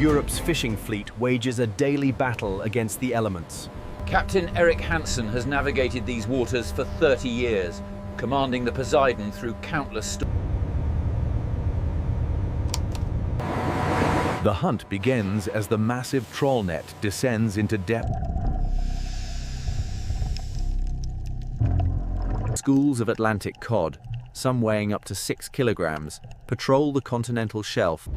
Europe's fishing fleet wages a daily battle against the elements. Captain Eric Hansen has navigated these waters for 30 years, commanding the Poseidon through countless storms. The hunt begins as the massive trawl net descends into depth. Schools of Atlantic cod, some weighing up to 6 kilograms, patrol the continental shelf.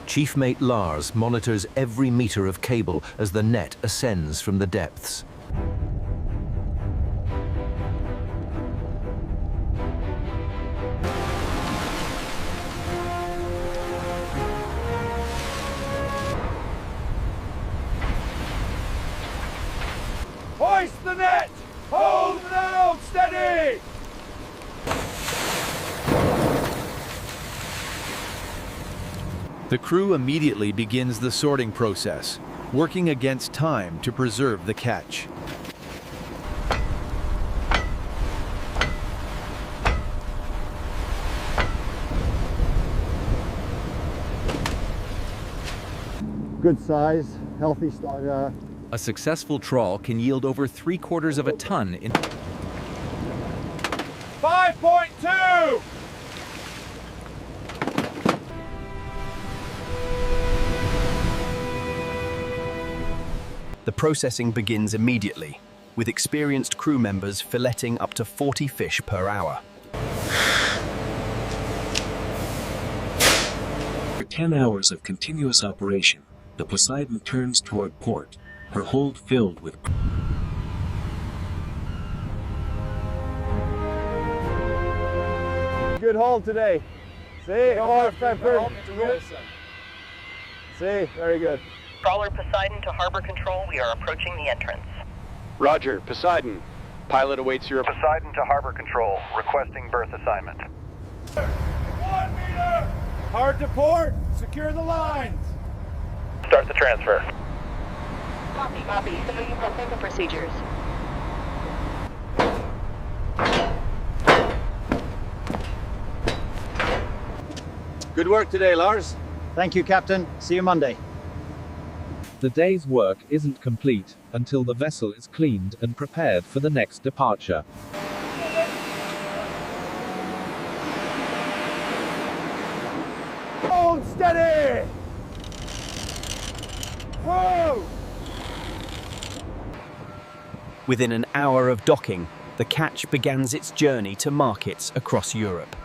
Chief Mate Lars monitors every meter of cable as the net ascends from the depths. Hoist the net! Hold it out! Steady! The crew immediately begins the sorting process, working against time to preserve the catch. Good size, healthy stock. A successful trawl can yield over 3/4 of a ton in 5.2! The processing begins immediately, with experienced crew members filleting up to 40 fish per hour. After 10 hours of continuous operation, the Poseidon turns toward port, her hold filled with Good hold today. See? See? Very good. Trawler Poseidon to harbor control. We are approaching the entrance. Roger, Poseidon. Pilot awaits your... Poseidon to harbor control, requesting berth assignment. 1 meter! Hard to port! Secure the lines! Start the transfer. Copy, copy. Civilian procurement procedures. Good work today, Lars. Thank you, Captain. See you Monday. The day's work isn't complete until the vessel is cleaned and prepared for the next departure. Hold steady! Whoa! Within an hour of docking, the catch begins its journey to markets across Europe.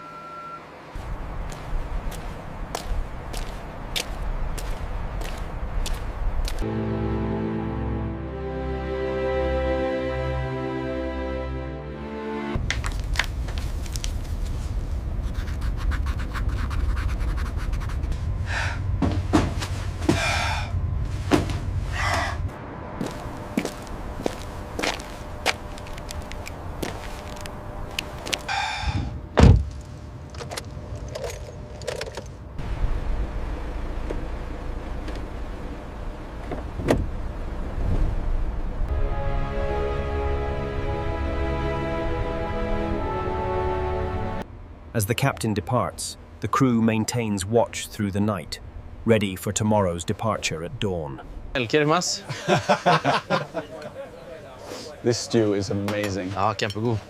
As the captain departs, the crew maintains watch through the night, ready for tomorrow's departure at dawn. ¿Quieres más? This stew is amazing. Kjempegod.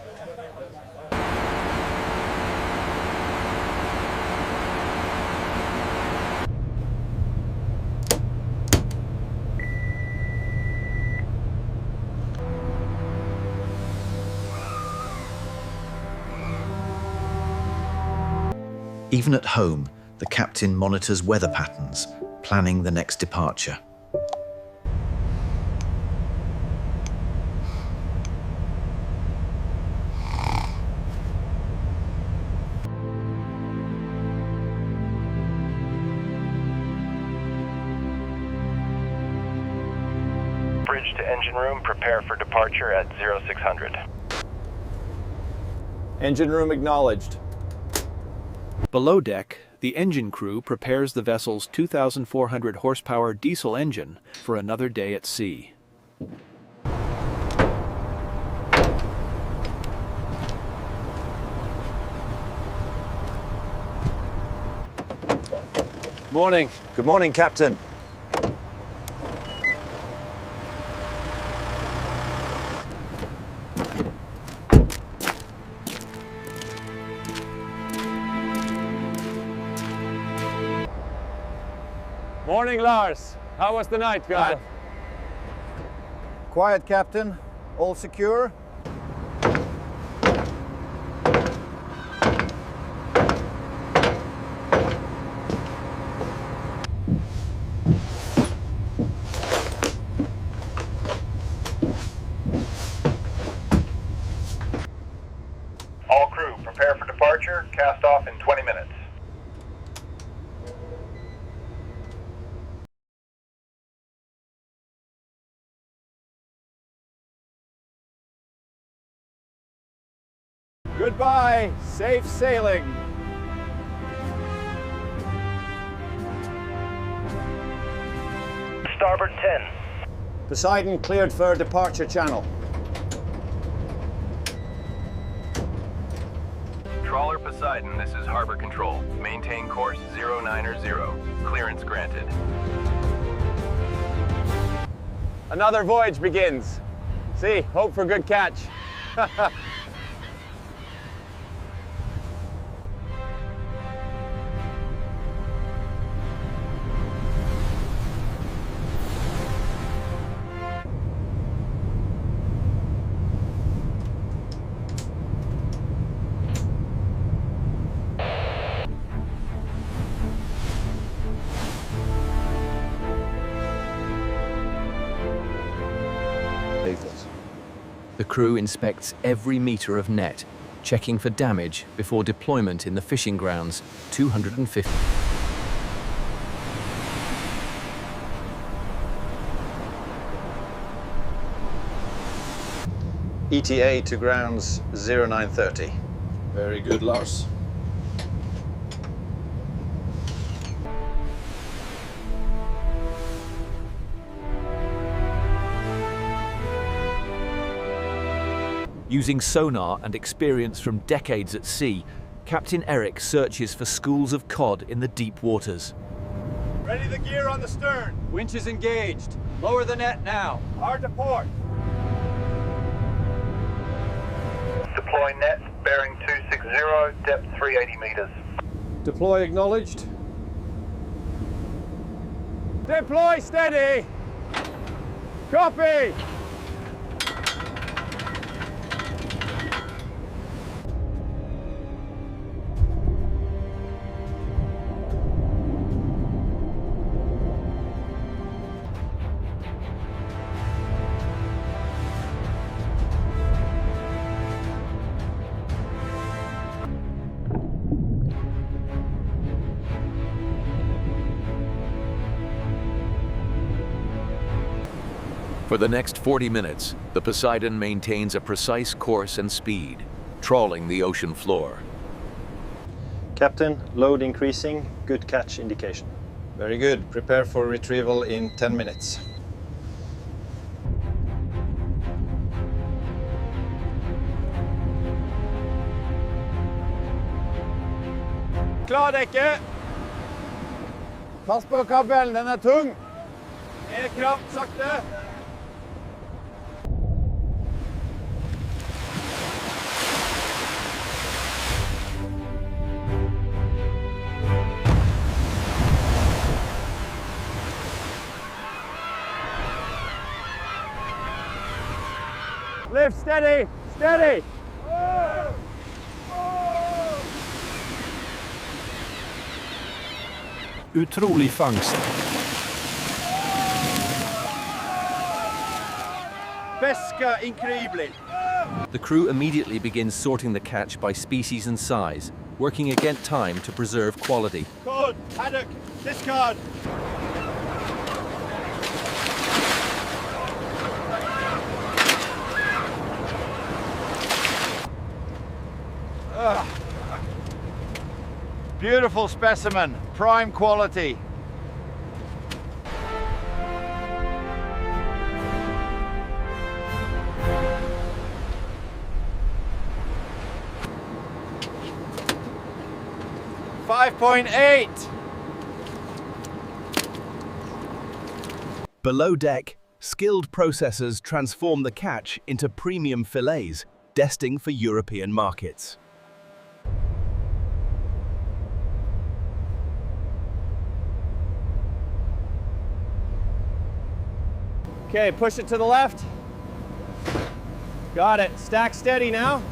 Even at home, the captain monitors weather patterns, planning the next departure. Bridge to engine room, prepare for departure at 0600. Engine room acknowledged. Below deck, The engine crew prepares the vessel's 2,400 horsepower diesel engine for another day at sea. Morning. Good morning, Captain. Morning, Lars. How was the night, guy? Quiet, Captain. All secure? All crew, prepare for departure. Cast off in 20 minutes. Goodbye. Safe sailing. Starboard 10. Poseidon cleared for departure channel. Trawler Poseidon, this is Harbor Control. Maintain course 090. Clearance granted. Another voyage begins. See, hope for good catch. The crew inspects every meter of net, checking for damage before deployment in the fishing grounds 250. ETA to grounds 0930. Very good, Lars. Using sonar and experience from decades at sea, Captain Eric searches for schools of cod in the deep waters. Ready the gear on the stern. Winch is engaged. Lower the net now. Hard to port. Deploy net, bearing 260, depth 380 meters. Deploy acknowledged. Deploy steady. Copy. For the next 40 minutes, the Poseidon maintains a precise course and speed, trawling the ocean floor. Captain, load increasing. Good catch indication. Very good. Prepare for retrieval in 10 minutes. Klardekke. Pass på kabelen, den er tung. Mer kraft, sakte. Lift steady, steady. Otrolig fångst. Pesca incredibly. The crew immediately begins sorting the catch by species and size, working against time to preserve quality. Cod, haddock, discard. Beautiful specimen, prime quality. $5.8. Below deck, skilled processors transform the catch into premium fillets, destined for European markets. Okay, push it to the left. Got it. Stack steady now.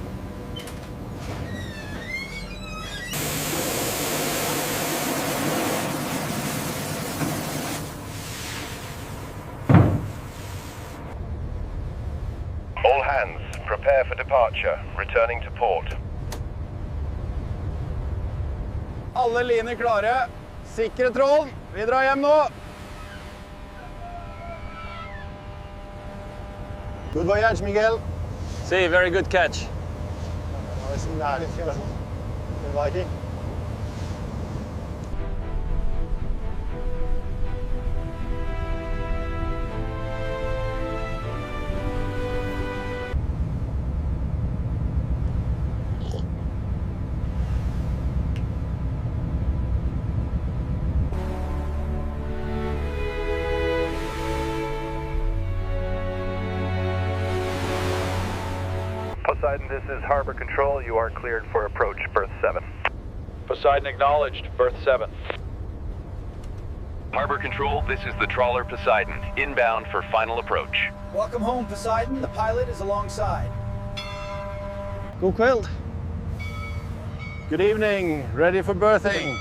All hands, prepare for departure. Returning to port. Alle liner klare. Sikre troll. Vi drar hjem nå. Good voyage, Miguel. See, very good catch. Viking. Poseidon, this is Harbor Control. You are cleared for approach, berth 7. Poseidon acknowledged, berth 7. Harbor Control, this is the trawler Poseidon, inbound for final approach. Welcome home, Poseidon. The pilot is alongside. God kväll. Good evening. Ready for berthing.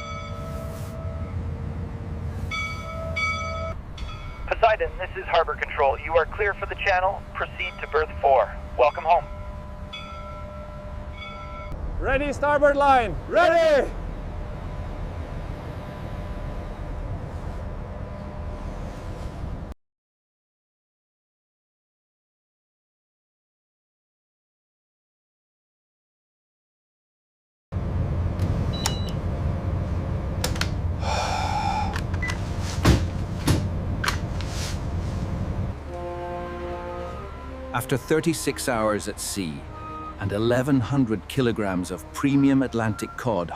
Poseidon, this is Harbor Control. You are clear for the channel. Proceed to berth 4. Welcome home. Ready, starboard line. Ready! After 36 hours at sea and 1,100 kilograms of premium Atlantic cod